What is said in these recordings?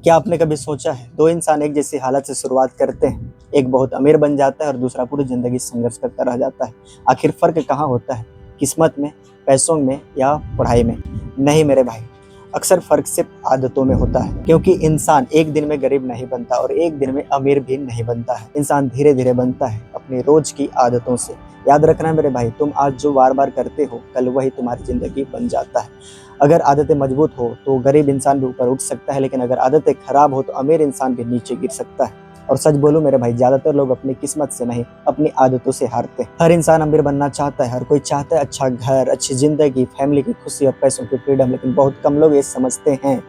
क्या आपने कभी सोचा है, दो इंसान एक जैसी हालत से शुरुआत करते हैं, एक बहुत अमीर बन जाता है और दूसरा पूरी जिंदगी संघर्ष करता रह जाता है। आखिर फर्क कहाँ होता है? किस्मत में, पैसों में या पढ़ाई में? नहीं मेरे भाई, अक्सर फर्क सिर्फ आदतों में होता है। क्योंकि इंसान एक दिन में गरीब नहीं बनता और एक दिन में अमीर भी नहीं बनता है। इंसान धीरे धीरे बनता है अपनी रोज की आदतों से। याद रखना मेरे भाई, तुम आज जो बार बार करते हो, कल वही तुम्हारी जिंदगी बन जाता है। अगर आदतें मजबूत हो तो गरीब इंसान भी ऊपर उठ सकता है, लेकिन अगर आदतें खराब हो तो अमीर इंसान भी नीचे गिर सकता है। और सच बोलूं मेरे भाई, ज्यादातर लोग अपनी किस्मत से नहीं, अपनी आदतों से हारते हैं। हर इंसान अमीर बनना चाहता है, हर कोई चाहता है अच्छा घर, अच्छी जिंदगी, फैमिली की खुशी और पैसों की फ्रीडम, लेकिन बहुत कम लोग ये समझते हैं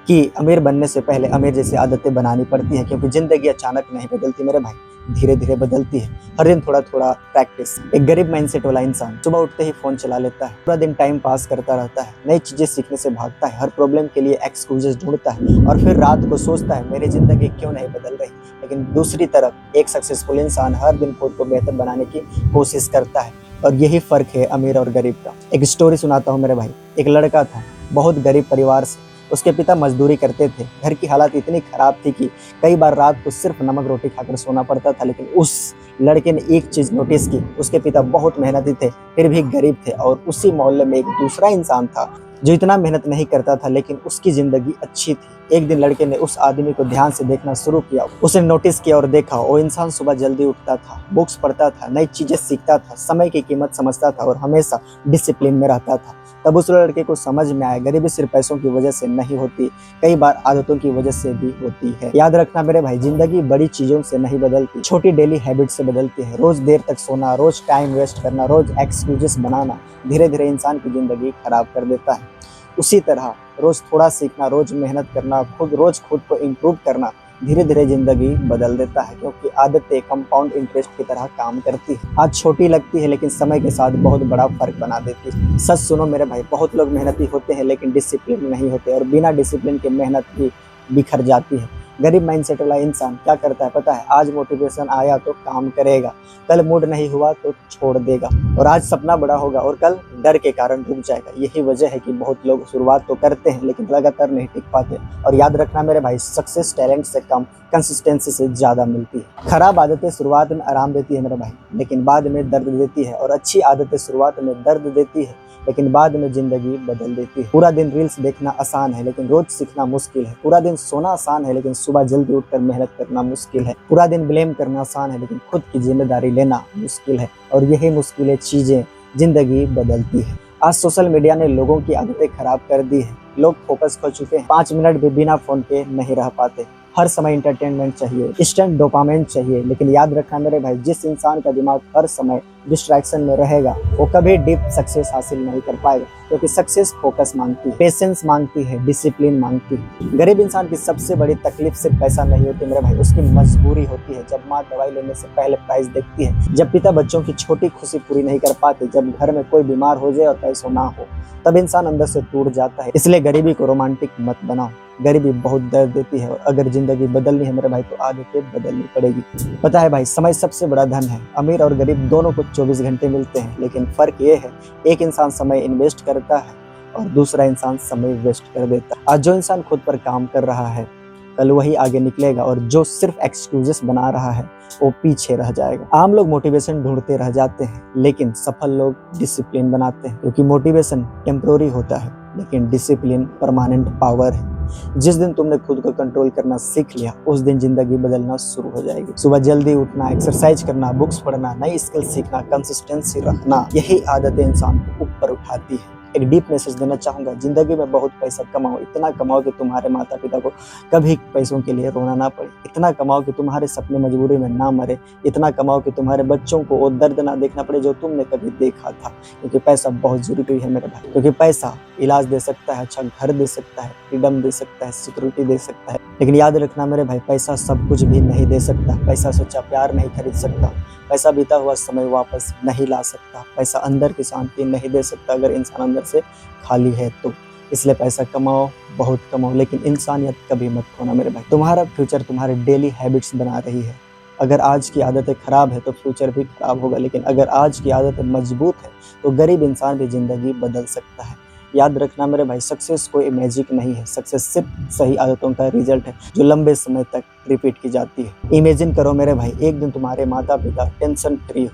कि अमीर बनने से पहले अमीर जैसी आदतें बनानी पड़ती है। क्योंकि जिंदगी अचानक नहीं बदलती मेरे भाई, धीरे धीरे बदलती है। हर दिन थोड़ा थोड़ा प्रैक्टिस। एक गरीब माइंडसेट वाला इंसान सुबह उठते ही फोन चला लेता है, पूरा दिन टाइम पास करता रहता है, नई चीजें सीखने से भागता है, हर प्रॉब्लम के लिए एक्सक्यूजेस ढूंढता है और फिर रात को सोचता है मेरी जिंदगी क्यों नहीं बदल रही। लेकिन दूसरी तरफ एक सक्सेसफुल इंसान हर दिन खुद को बेहतर बनाने की कोशिश करता है। और यही फर्क है अमीर और गरीब का। एक स्टोरी सुनाता हूँ मेरे भाई। एक लड़का था बहुत गरीब परिवार से। उसके पिता मजदूरी करते थे। घर की हालत इतनी खराब थी कि कई बार रात को सिर्फ नमक रोटी खाकर सोना पड़ता था। लेकिन उस लड़के ने एक चीज नोटिस की, उसके पिता बहुत मेहनती थे, फिर भी गरीब थे। और उसी मोहल्ले में एक दूसरा इंसान था जो इतना मेहनत नहीं करता था, लेकिन उसकी जिंदगी अच्छी थी। एक दिन लड़के ने उस आदमी को ध्यान से देखना शुरू किया। उसने नोटिस किया और देखा, वो इंसान सुबह जल्दी उठता था, बुक्स पढ़ता था, नई चीजें सीखता था, समय की कीमत समझता था और हमेशा डिसिप्लिन में रहता था। तब उस लड़के को समझ में आया, गरीबी सिर्फ पैसों की वजह से नहीं होती, कई बार आदतों की वजह से भी होती है। याद रखना मेरे भाई, जिंदगी बड़ी चीजों से नहीं बदलती, छोटी डेली हैबिट से बदलती है। रोज देर तक सोना, रोज टाइम वेस्ट करना, रोज एक्सक्यूजेस बनाना धीरे धीरे इंसान की जिंदगी खराब कर देता है। उसी तरह रोज थोड़ा सीखना, रोज मेहनत करना, रोज खुद को इम्प्रूव करना धीरे धीरे जिंदगी बदल देता है। क्योंकि आदतें कंपाउंड इंटरेस्ट की तरह काम करती है। आज छोटी लगती है लेकिन समय के साथ बहुत बड़ा फर्क बना देती है। सच सुनो मेरे भाई, बहुत लोग मेहनती होते हैं लेकिन डिसिप्लिन नहीं होते, और बिना डिसिप्लिन के मेहनत भी बिखर जाती है। गरीब माइंडसेट वाला इंसान क्या करता है पता है? आज मोटिवेशन आया तो काम करेगा, कल मूड नहीं हुआ तो छोड़ देगा, और आज सपना बड़ा होगा और कल डर के कारण रुक जाएगा। यही वजह है कि बहुत लोग शुरुआत तो करते हैं लेकिन लगातार नहीं टिक पाते। और याद रखना मेरे भाई, सक्सेस टैलेंट से कम, कंसिस्टेंसी से ज्यादा मिलती है। खराब आदतें शुरुआत में आराम देती है मेरे भाई, लेकिन बाद में दर्द देती है। और अच्छी आदतें शुरुआत में दर्द देती है लेकिन बाद में जिंदगी बदल देती है। पूरा दिन रील्स देखना आसान है लेकिन रोज सीखना मुश्किल है। पूरा दिन सोना आसान है लेकिन सुबह जल्दी उठकर मेहनत करना मुश्किल है। पूरा दिन ब्लेम करना आसान है लेकिन खुद की जिम्मेदारी लेना मुश्किल है। और यही मुश्किलें चीजें जिंदगी बदलती है। आज सोशल मीडिया ने लोगों की आदतें खराब कर दी है। लोग फोकस खो चुके हैं, 5 मिनट भी बिना फोन के नहीं रह पाते। हर समय इंटरटेनमेंट चाहिए, इंस्टेंट डोपामाइन चाहिए। लेकिन याद रखना मेरे भाई, जिस इंसान का दिमाग हर समय डिस्ट्रैक्शन में रहेगा वो कभी डीप सक्सेस हासिल नहीं कर पाएगा। क्योंकि सक्सेस फोकस मांगती है, पेशेंस मांगती है, डिसिप्लिन मांगती है। गरीब इंसान की सबसे बड़ी तकलीफ सिर्फ पैसा नहीं होती मेरे भाई, उसकी मजबूरी होती है। जब माँ दवाई लेने से पहले प्राइस देखती है, जब पिता बच्चों की छोटी खुशी पूरी नहीं कर पाते, जब घर में कोई बीमार हो जाए और पैसों ना हो, तब इंसान अंदर से टूट जाता है। इसलिए गरीबी को रोमांटिक मत बनाओ, गरीबी बहुत दर्द देती है। और अगर जिंदगी बदलनी है मेरे भाई तो आदतें बदलनी पड़ेगी। पता है भाई, समय सबसे बड़ा धन है। अमीर और गरीब दोनों को 24 घंटे मिलते हैं, लेकिन फर्क ये है, एक इंसान समय इन्वेस्ट करता है और दूसरा इंसान समय वेस्ट कर देता है। आज जो इंसान खुद पर काम कर रहा है, कल वही आगे निकलेगा, और जो सिर्फ एक्सक्यूजेस बना रहा है वो पीछे रह जाएगा। आम लोग मोटिवेशन ढूंढते रह जाते हैं लेकिन सफल लोग डिसिप्लिन बनाते हैं। क्योंकि मोटिवेशन टेम्पररी होता है लेकिन डिसिप्लिन परमानेंट पावर है। जिस दिन तुमने खुद को कंट्रोल करना सीख लिया, उस दिन जिंदगी बदलना शुरू हो जाएगी। सुबह जल्दी उठना, एक्सरसाइज करना, बुक्स पढ़ना, नई स्किल सीखना, कंसिस्टेंसी रखना, यही आदतें इंसान को ऊपर उठाती है। एक डीप मैसेज देना चाहूंगा, जिंदगी में बहुत पैसा कमाओ, इतना कमाओ कि तुम्हारे माता पिता को कभी पैसों के लिए रोना ना पड़े, इतना कमाओ कि तुम्हारे सपने मजबूरी में ना मरे, इतना कमाओ कि तुम्हारे बच्चों को वो दर्द ना देखना पड़े जो तुमने कभी देखा था। क्योंकि पैसा बहुत जरूरी है मेरे भाई। क्योंकि पैसा इलाज दे सकता है, अच्छा घर दे सकता है, फ्रीडम दे सकता है, सिक्योरिटी दे सकता है, लेकिन याद रखना मेरे भाई, पैसा सब कुछ भी नहीं दे सकता। पैसा सच्चा प्यार नहीं खरीद सकता, पैसा बीता हुआ समय वापस नहीं ला सकता, पैसा अंदर की शांति नहीं दे सकता अगर इंसान अंदर से खाली है तो। इसलिए पैसा कमाओ, बहुत कमाओ, लेकिन इंसानियत कभी मत खोना मेरे भाई। तुम्हारा फ्यूचर तुम्हारे डेली हैबिट्स बना रही है। अगर आज की आदतें खराब है तो फ्यूचर भी खराब होगा, लेकिन अगर आज की आदतें मजबूत है तो गरीब इंसान भी जिंदगी बदल सकता है। याद रखना मेरे भाई, सक्सेस कोई मैजिक नहीं है, सक्सेस सिर्फ सही आदतों का रिजल्ट है जो लंबे समय तक रिपीट की जाती है। इमेजिन करो मेरे भाई, एक दिन तुम्हारे माता पिता टेंशन फ्री हो,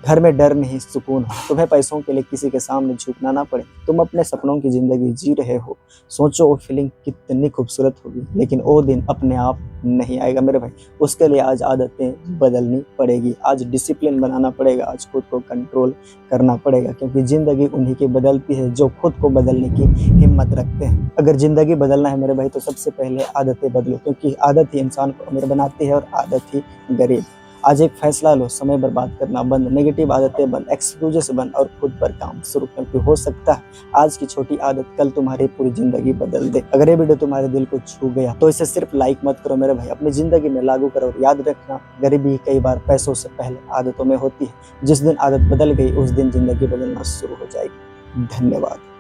घर में डर नहीं सुकून हो, तुम्हें पैसों के लिए किसी के सामने झुकना ना पड़े, तुम अपने सपनों की जिंदगी जी रहे हो। सोचो वो फीलिंग कितनी खूबसूरत होगी, लेकिन वो दिन अपने आप नहीं आएगा मेरे भाई। उसके लिए आज आदतें बदलनी पड़ेगी, आज डिसिप्लिन बनाना पड़ेगा, आज खुद को कंट्रोल करना पड़ेगा, क्योंकि जिंदगी उन्हीं की बदलती है जो खुद को बदलने की हिम्मत रखते हैं। अगर जिंदगी बदलना है मेरे भाई तो सबसे पहले आदतें बदलो, क्योंकि आदत ही इंसान को अमीर बनाती है और आदत ही गरीब। आज एक फैसला लो, समय बर्बाद करना बंद, नेगेटिव आदतें बंद, एक्सक्यूजेस बंद और खुद पर काम शुरू, क्योंकि हो सकता है आज की छोटी आदत कल तुम्हारी पूरी जिंदगी बदल दे। अगर ये वीडियो तुम्हारे दिल को छू गया तो इसे सिर्फ लाइक मत करो मेरे भाई, अपनी जिंदगी में लागू करो। और याद रखना, गरीबी कई बार पैसों से पहले आदतों में होती है। जिस दिन आदत बदल गई उस दिन जिंदगी बदलना शुरू हो जाएगी। धन्यवाद।